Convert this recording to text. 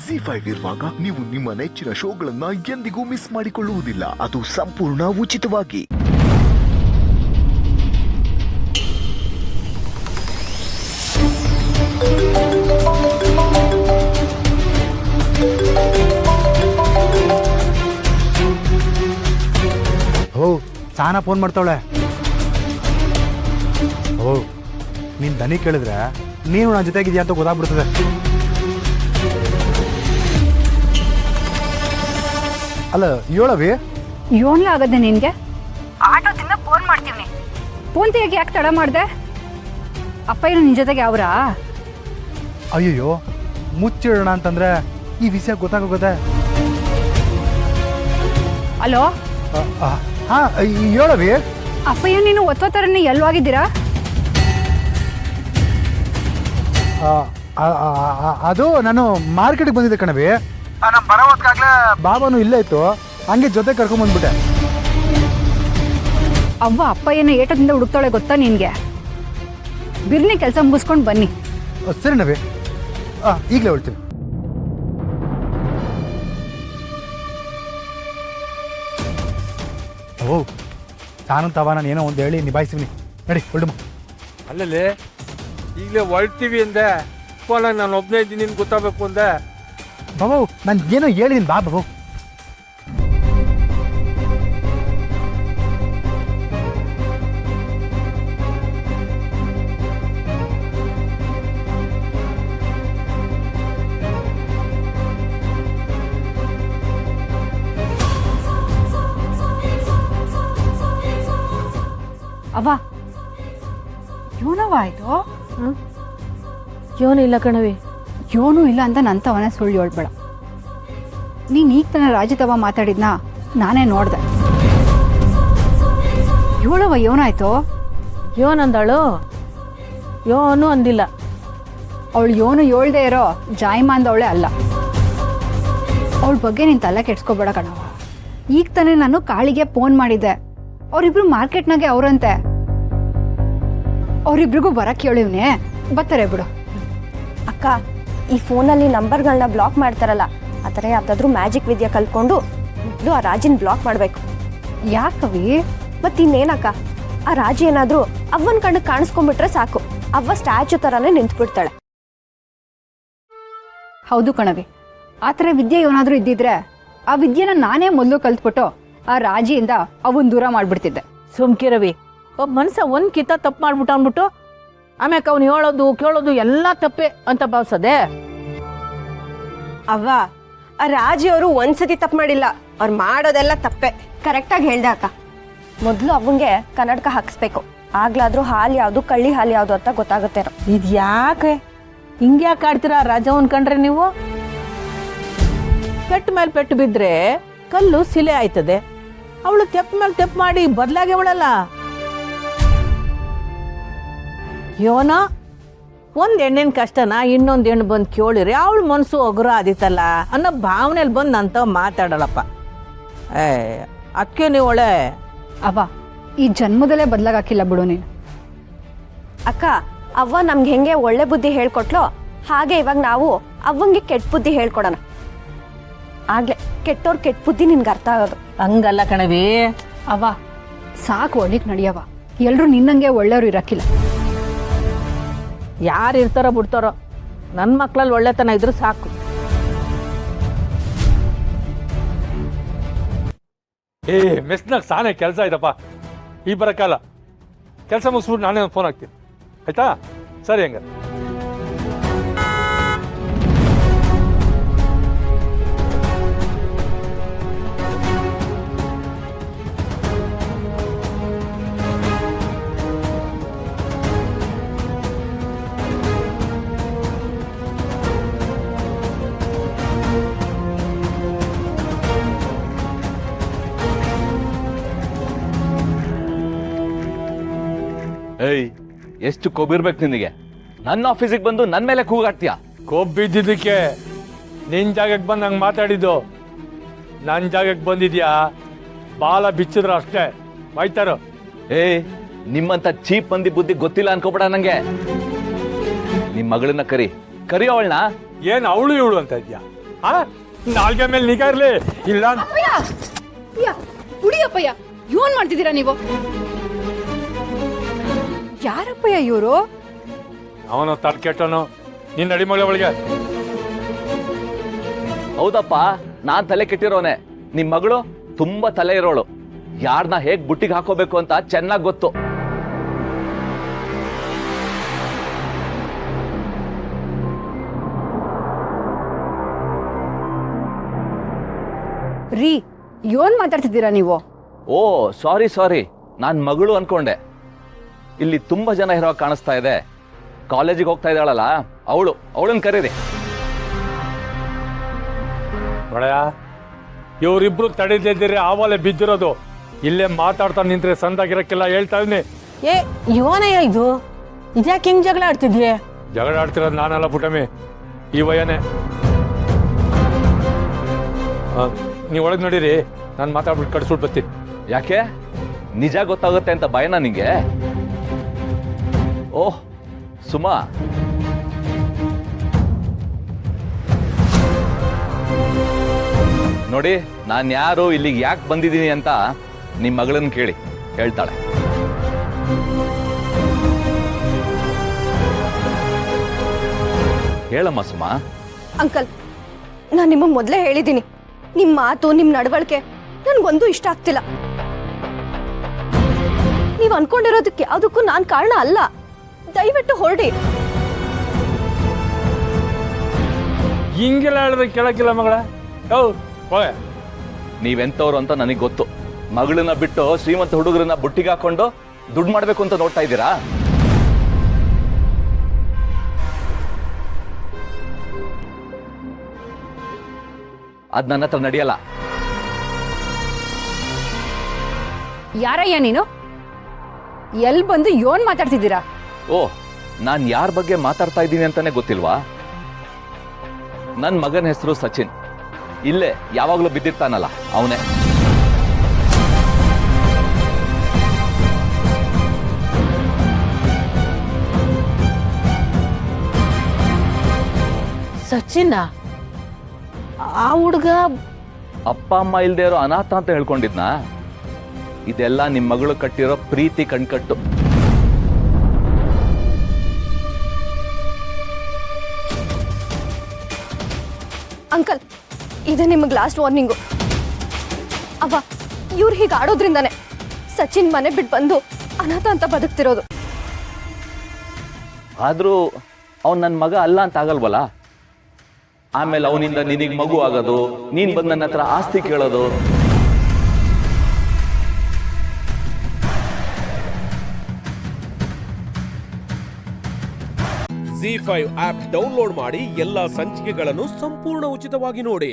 ZEE5 ಇರುವಾಗ ನೀವು ನಿಮ್ಮ ನೆಚ್ಚಿನ ಶೋಗಳನ್ನ ಎಂದಿಗೂ ಮಿಸ್ ಮಾಡಿಕೊಳ್ಳುವುದಿಲ್ಲ. ಅದು ಸಂಪೂರ್ಣ ಉಚಿತವಾಗಿ. ಓ ಚಾನ ಫೋನ್ ಮಾಡ್ತಾವಳೆ. ಓ ನೀನ್ ದನಿ ಕೇಳಿದ್ರೆ ನೀನು ನನ್ನ ಜೊತೆಗಿದ್ಯಾ ಅಂತ ಗೊತ್ತಾಗ್ಬಿಡ್ತದೆ. ಅಲ್ಲ ಹೇಳವಿ ಯೋನ್ಲ ಆಗದೆ ನಿನ್ಗೆ ಆಟೋದಿಂದ ಫೋನ್ ಮಾಡ್ತೀವಿ. ಫೋನ್ ತೆಗಿಯಕ್ಕೆ ಯಾಕೆ ತಡ ಮಾಡಿದೆ? ಅಪ್ಪ ಏನು ನಿನ್ ಜೊತೆಗೆ ಅವರಾ? ಅಯ್ಯಯ್ಯೋ ಮುಚ್ಚಿಡೋಣ ಅಂತಂದ್ರೆ ಈ ವಿಷಯ ಗೊತ್ತಾಗೋಗದೆ. ಅಲೋ ಹಾ ಹೇಳವಿ. ಅಪ್ಪಯ್ಯ ನೀನು ಒತ್ತೊತ್ತರನೇ ಎಲ್ಲೋಗಿದ್ದೀರಾ? ಅದು ನಾನು ಮಾರ್ಕೆಟ್ಗೆ ಬಂದಿದ್ದೆ ಕಣವಿ. ನಮ್ಮ ಬರೋವತ್ತಾಗ್ಲೇ ಬಾಬಾನು ಇಲ್ಲೇ ಇತ್ತು, ಹಂಗೆ ಜೊತೆ ಕರ್ಕೊಂಬಂದ್ಬಿಟ್ಟೆ. ಅವ್ವ ಅಪ್ಪಯ್ಯನ ಏಟದಿಂದ ಹುಡುಕ್ತಾಳೆ ಗೊತ್ತಾ ನಿನ್ಗೆ? ಬಿರ್ನಿ ಕೆಲಸ ಮುಗಿಸ್ಕೊಂಡು ಬನ್ನಿ. ಸರಿ ನವಿ, ಈಗಲೇ ಹೇಳ್ತೀನಿ. ಓ ತಾನು ತವ ನಾನು ಏನೋ ಒಂದು ಹೇಳಿ ನಿಭಾಯಿಸ್ತೀನಿ. ನಡಿ ಹೊರಡು. ಅಲ್ಲಲ್ಲಿ ಈಗಲೇ ಹೊರಡ್ತೀವಿ ಅಂದೆ, ಫೋನಾಗ ನಾನು ಒಬ್ಬನೇ ಇದ್ದೀನಿ ನಿನ್ಗೆ ಗೊತ್ತಾಗಬೇಕು ಅಂದೆ. ಬಾಬು ನಾನು ಏನೋ ಹೇಳಿದ್ದೀನಿ ಬಾ ಬಾಬು. ಅವ್ವ ಯೋನವ ಆಯ್ತು? ಯೋನು ಇಲ್ಲ ಕಣವಿ. ಯೋನು ಇಲ್ಲ ಅಂತ ನಂತವನೇ ಸುಳ್ಳು ಹೇಳ್ಬೇಡ. ನೀನು ಈಗ ತನ ರಾಜಿತವ ಮಾತಾಡಿದ್ನ ನಾನೇ ನೋಡ್ದೆ. ಯೋಳವ ಯೋನಾಯ್ತು? ಯೋನ್ ಅಂದಳು, ಯೋನು ಅಂದಿಲ್ಲ. ಅವಳು ಯೋನು ಹೇಳ್ದೆ ಇರೋ ಜಾಯ್ಮ ಅಂದವಳೆ ಅಲ್ಲ. ಅವಳ ಬಗ್ಗೆ ನೀನು ತಲೆ ಕೆಡ್ಸ್ಕೊಬೇಡ ಕಣವ. ಈಗ ತಾನೇ ನಾನು ಕಾಳಿಗೆ ಫೋನ್ ಮಾಡಿದ್ದೆ. ಅವರಿಬ್ರು ಮಾರ್ಕೆಟ್ನಾಗೆ ಅವರಂತೆ. ಅವರಿಬ್ರಿಗೂ ಬರಕ್ಕೆ ಹೇಳಿವ್ನೆ, ಬರ್ತಾರೆ ಬಿಡು. ಅಕ್ಕ, ಈ ಫೋನಲ್ಲಿ ನಂಬರ್ಗಳನ್ನ ಬ್ಲಾಕ್ ಮಾಡ್ತಾರಲ್ಲ, ಆ ಥರ ಯಾವುದಾದ್ರೂ ಮ್ಯಾಜಿಕ್ ವಿದ್ಯೆ ಕಲ್ತ್ಕೊಂಡು ಮೊದಲು ಆ ರಾಜಿನ ಬ್ಲಾಕ್ ಮಾಡಬೇಕು. ಯಾಕವಿ? ಮತ್ತಿನ್ನೇನಕ್ಕ, ಆ ರಾಜಿ ಏನಾದರೂ ಅವ್ವನ ಕಣ್ಣಿಗೆ ಕಾಣಿಸ್ಕೊಂಡ್ಬಿಟ್ರೆ ಸಾಕು, ಅವ್ವ ಸ್ಟ್ಯಾಚು ಥರನೇ ನಿಂತ್ಬಿಡ್ತಾಳೆ. ಹೌದು ಕಣವಿ, ಆ ಥರ ವಿದ್ಯೆ ಏನಾದರೂ ಇದ್ದಿದ್ರೆ ಆ ವಿದ್ಯೆನ ನಾನೇ ಮೊದಲು ಕಲ್ತ್ಬಿಟ್ಟು ಆ ರಾಜಿಯಿಂದ ಅವನ್ ದೂರ ಮಾಡಿಬಿಡ್ತಿದ್ದೆ. ಸುಮ್ಕಿರವಿ, ಒಬ್ಬ ಮನುಷ್ಯ ಒಂದು ಕಿತ್ತ ತಪ್ಪು ಮಾಡ್ಬಿಟ್ಟು ಅಂದ್ಬಿಟ್ಟು ಆಮ್ಯಾಕೆ ಅವ್ನು ಹೇಳೋದು ಕೇಳೋದು ಎಲ್ಲ ತಪ್ಪೆ ಅಂತ ಭಾವಿಸದೆ. ಅವ್ವ, ಆ ರಾಜಿಯವರು ಒಂದ್ಸತಿ ತಪ್ಪು ಮಾಡಿಲ್ಲ, ಅವ್ರು ಮಾಡೋದೆಲ್ಲ ತಪ್ಪೆ. ಕರೆಕ್ಟಾಗಿ ಹೇಳ್ದೆ ಅಕ್ಕ. ಮೊದಲು ಅವ್ವಂಗೆ ಕನ್ನಡಕ ಹಾಕಿಸ್ಬೇಕು, ಆಗ್ಲಾದ್ರೂ ಹಾಲು ಯಾವುದು ಕಳ್ಳಿ ಹಾಲು ಯಾವುದು ಅಂತ ಗೊತ್ತಾಗುತ್ತೇನೋ. ಇದು ಯಾಕೆ ಹಿಂಗ್ಯಾಕೆ ಆಡ್ತೀರಾ ರಾಜವನ್ ಕಂಡ್ರೆ ನೀವು? ಪೆಟ್ಟು ಮೇಲೆ ಪೆಟ್ಟು ಬಿದ್ದರೆ ಕಲ್ಲು ಸಿಲೆ ಆಯ್ತದೆ. ಅವಳು ತೆಪ್ಪು ಮೇಲೆ ತೆಪ್ಪು ಮಾಡಿ ಬದಲಾಗಿ ಅವಳಲ್ಲ. ಯೋನ ಒಂದು ಹೆಣ್ಣಿನ ಕಷ್ಟನ ಇನ್ನೊಂದು ಹೆಣ್ಣು ಬಂದು ಕೇಳಿರಿ ಅವಳು ಮನಸ್ಸು ಒಗರು ಆದಿತ್ತಲ್ಲ ಅನ್ನೋ ಭಾವನೆಯಲ್ಲಿ ಬಂದು ನಂತವ ಮಾತಾಡಲ್ಲಪ್ಪ. ಅದಕ್ಕೆ ನೀವು ಒಳ್ಳೆ ಅವ್ವ, ಈ ಜನ್ಮದಲ್ಲೇ ಬದಲಾಗಿಲ್ಲ ಬಿಡು ನೀನು. ಅಕ್ಕ, ಅವ್ವ ನಮ್ಗೆ ಹೆಂಗೆ ಒಳ್ಳೆ ಬುದ್ಧಿ ಹೇಳ್ಕೊಟ್ಲೋ ಹಾಗೆ ಇವಾಗ ನಾವು ಅವ್ವಂಗೆ ಕೆಟ್ಟ ಬುದ್ಧಿ ಹೇಳ್ಕೊಡೋಣ. ಆಗ್ಲೇ ಕೆಟ್ಟವ್ರ ಕೆಟ್ಟ ಬುದ್ಧಿ ನಿನ್ಗೆ ಅರ್ಥ ಆಗೋದು. ಹಂಗಲ್ಲ ಕಣವಿ. ಅವ್ವ ಸಾಕು, ಒಳ್ಳಿಕ್ ನಡಿಯವ. ಎಲ್ರು ನಿನ್ನಂಗೆ ಒಳ್ಳೆಯವ್ರು ಇರಕ್ಕಿಲ್ಲ. ಯಾರು ಇರ್ತಾರೋ ಬಿಡ್ತಾರೋ, ನನ್ನ ಮಕ್ಳಲ್ಲಿ ಒಳ್ಳೆತನ ಇದ್ರು ಸಾಕು. ಮೆಸ್ನಾಗ ಸಾನೆ ಕೆಲಸ ಆಯ್ತಪ್ಪ, ಈ ಬರೋಕ್ಕಲ್ಲ. ಕೆಲಸ ಮುಗಿಸ್ಬಿಟ್ಟು ನಾನೇ ಒಂದು ಫೋನ್ ಹಾಕ್ತೀನಿ, ಆಯ್ತಾ? ಸರಿ ಹಂಗ. ಏಯ್, ಎಷ್ಟು ಕೊಬ್ಬಿರ್ಬೇಕು ನಿನಗೆ? ನನ್ನ ಆಫೀಸಿಗೆ ಬಂದು ನನ್ನ ಮೇಲೆ ಕೂಗಾಡ್ತೀಯ? ಕೊಬ್ಬಿದ್ದಕ್ಕೆ ನಿನ್ನ ಜಾಗಕ್ಕೆ ಬಂದು ಹಂಗೆ ಮಾತಾಡಿದ್ದು. ನನ್ನ ಜಾಗಕ್ಕೆ ಬಂದಿದ್ಯಾ, ಬಾಲ ಬಿಚ್ಚಿದ್ರು ಅಷ್ಟೇ, ಬಾಯ್ತಾರೋ. ಏಯ್, ನಿಮ್ಮಂತ ಚೀಪ್ ಮಂದಿ ಬುದ್ಧಿ ಗೊತ್ತಿಲ್ಲ ಅನ್ಕೋಬೇಡ ನಂಗೆ. ನಿಮ್ ಮಗಳನ್ನ ಕರಿ ಅವಳನ್ನ. ಏನು ಅವಳು ಇವಳು ಅಂತ ಇದ್ಯಾ? ಆ ನಾಲ್ಗೆ ಮೇಲೆ ನಿಗಾ ಇರ್ಲಿ ಇಲ್ಲ ಕುಡಿಯಪ್ಪಯ್ಯ ಏನ್ ಮಾಡ್ತಿದ್ದೀರಾ ನೀವು? ಯಾರಪ್ಪಯ್ಯ ಇವರು? ಅವನು ತಲೆ ಕೆಟ್ಟನು ನಿನ್ನ ಅಡಿಮಳೆ ಒಳಗೆ. ಹೌದಪ್ಪ, ನಾನ್ ತಲೆ ಕೆಟ್ಟಿರೋನೆ. ನಿಮ್ ಮಗಳು ತುಂಬಾ ತಲೆ ಇರೋಳು. ಯಾರನ್ನ ಹೇಗ್ ಬುಟ್ಟಿಗೆ ಹಾಕೋಬೇಕು ಅಂತ ಚೆನ್ನಾಗ್ ಗೊತ್ತು. ರೀ ಏನ್ ಮಾತಾಡ್ತಿದ್ದೀರಾ ನೀವು? ಓ ಸಾರಿ, ನಾನ್ ಮಗಳು ಅನ್ಕೊಂಡೆ. ಇಲ್ಲಿ ತುಂಬಾ ಜನ ಇರೋ ಕಾಣಿಸ್ತಾ ಇದೆ. ಕಾಲೇಜಿಗೆ ಹೋಗ್ತಾ ಇದ್ದಾಳಲ್ಲ ಅವಳನ್ನ ಕರೀರಿ. ನೋಡಯ್ಯ, ಇವರಿಬ್ರು ತಡೆದಿದ್ದೀರಿ ಆವಾಲೆ ಬಿದ್ದಿರೋದು. ಇಲ್ಲೇ ಮಾತಾಡ್ತಾ ನಿಂತ್ರೆ ಸಂದಾಗಿರಕ್ಕೆಲ್ಲ ಹೇಳ್ತಾ ಇದೀನಿ. ಏ ಇವನಯ್ಯ ಇದು? ಇದ್ಯಾಕೆ ಹಿಂಗ್ ಜಗಳ ಆಡ್ತಿದ್ಯೆ? ಜಗಳ ಆಡ್ತಿರೋದು ನಾನಲ್ಲ ಪುಟಮಿ, ಈ ವಯನೇ. ನೀವು ಒಳಗೆ ನೋಡಿರಿ, ನಾನು ಮಾತಾಡ್ಬಿಟ್ಟು ಕಡ್ಸ್ಬಿಟ್ಟು ಬರ್ತೀನಿ. ಯಾಕೆ? ನಿಜ ಗೊತ್ತಾಗುತ್ತೆ ಅಂತ ಭಯನಾ ನಿಂಗೆ? ಓಹ್ ಸುಮಾ, ನೋಡಿ ನಾನು ಯಾರು, ಇಲ್ಲಿಗೆ ಯಾಕೆ ಬಂದಿದ್ದೀನಿ ಅಂತ ನಿಮ್ಮ ಮಗಳನ್ನ ಕೇಳಿ ಹೇಳ್ತಾಳೆ. ಹೇಳಮ್ಮ ಸುಮಾ. ಅಂಕಲ್, ನಾನು ನಿಮಗೆ ಮೊದಲೇ ಹೇಳಿದ್ದೀನಿ, ನಿಮ್ಮ ಮಾತು ನಿಮ್ಮ ನಡವಳಿಕೆ ನನ್ಗೊಂದು ಇಷ್ಟ ಆಗ್ತಿಲ್ಲ. ನೀವು ಅನ್ಕೊಂಡಿರೋದಕ್ಕೆ ಯಾವುದಕ್ಕೂ ನಾನು ಕಾರಣ ಅಲ್ಲ. ದಯವಿಟ್ಟು ಹೊರಡಿ. ಹಿಂಗೆಲ್ಲ ಹೇಳಿದ್ರೆ ಕೇಳಕ್ಕಿಲ್ಲ ಮಗಳ. ಹೋಗೆ. ನೀವೆಂತವ್ರು ಅಂತ ನನಗೆ ಗೊತ್ತು. ಮಗಳನ್ನ ಬಿಟ್ಟು ಶ್ರೀಮಂತ ಹುಡುಗರನ್ನ ಬುಟ್ಟಿಗೆ ಹಾಕೊಂಡು ದುಡ್ಡು ಮಾಡ್ಬೇಕು ಅಂತ ನೋಡ್ತಾ ಇದ್ದೀರಾ? ಅದ್ ನನ್ನ ಹತ್ರ ನಡೆಯಲ್ಲ. ಯಾರಯ್ಯ ನೀನು? ಎಲ್ ಬಂದು ಏನ್ ಮಾತಾಡ್ತಿದ್ದೀರಾ? ಓ, ನಾನ್ ಯಾರ ಬಗ್ಗೆ ಮಾತಾಡ್ತಾ ಇದ್ದೀನಿ ಅಂತಾನೆ ಗೊತ್ತಿಲ್ವಾ? ನನ್ನ ಮಗನ ಹೆಸರು ಸಚಿನ್. ಇಲ್ಲೇ ಯಾವಾಗ್ಲೂ ಬಿದ್ದಿರ್ತಾನಲ್ಲ ಅವನೇ. ಸಚಿನ್ ಆ ಹುಡುಗ ಅಪ್ಪ ಅಮ್ಮ ಇಲ್ದೇ ಇರೋ ಅನಾಥ ಅಂತ ಹೇಳ್ಕೊಂಡಿದ್ನಾ? ಇದೆಲ್ಲ ನಿಮ್ ಮಗಳು ಕಟ್ಟಿರೋ ಪ್ರೀತಿ ಕಣ್ಕಟ್ಟು. ಅಂಕಲ್, ಇದು ನಿಮಗೆ ಲಾಸ್ಟ್ ವಾರ್ನಿಂಗು. ಅವ್ವ, ಇವ್ರು ಹೀಗೆ ಆಡೋದ್ರಿಂದಾನೆ ಸಚಿನ್ ಮನೆ ಬಿಟ್ಟು ಬಂದು ಅನಾಥ ಅಂತ ಬದುಕ್ತಿರೋದು. ಆದ್ರೂ ಅವ್ನ್ ನನ್ನ ಮಗ ಅಲ್ಲ ಅಂತ ಆಗಲ್ವಲ್ಲ? ಆಮೇಲೆ ಅವನಿಂದ ನಿನಗೆ ಮಗು ಆಗೋದು, ನೀನ್ ಬಂದು ನನ್ನ ಹತ್ರ ಆಸ್ತಿ ಕೇಳೋದು. ZEE5 ಆಪ್ ಡೌನ್ಲೋಡ್ ಮಾಡಿ ಎಲ್ಲಾ ಸಂಚಿಕೆಗಳನ್ನು ಸಂಪೂರ್ಣ ಉಚಿತವಾಗಿ ನೋಡಿ.